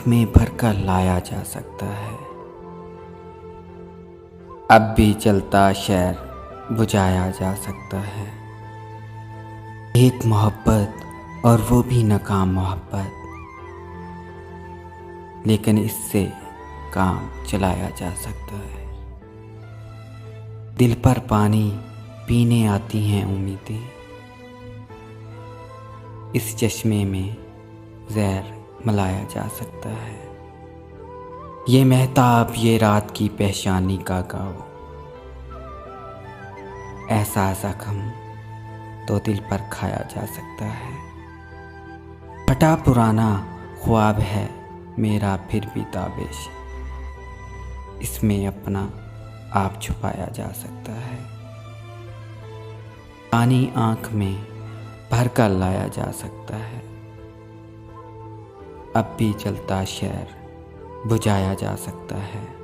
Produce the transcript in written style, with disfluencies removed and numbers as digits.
में भरकर लाया जा सकता है। अब भी चलता शहर बुझाया जा सकता है। एक मोहब्बत और वो भी नाकाम मोहब्बत, लेकिन इससे काम चलाया जा सकता है। दिल पर पानी पीने आती हैं उम्मीदें, इस चश्मे में जहर मिलाया जा सकता है। ये महताब ये रात की पेशानी का गाओ, ऐसा जख्म तो दिल पर खाया जा सकता है। फटा पुराना ख्वाब है मेरा फिर भी ताबिश, इसमें अपना आप छुपाया जा सकता है। पानी आँख में भर कर लाया जा सकता है। अब भी चलता शहर बुझाया जा सकता है।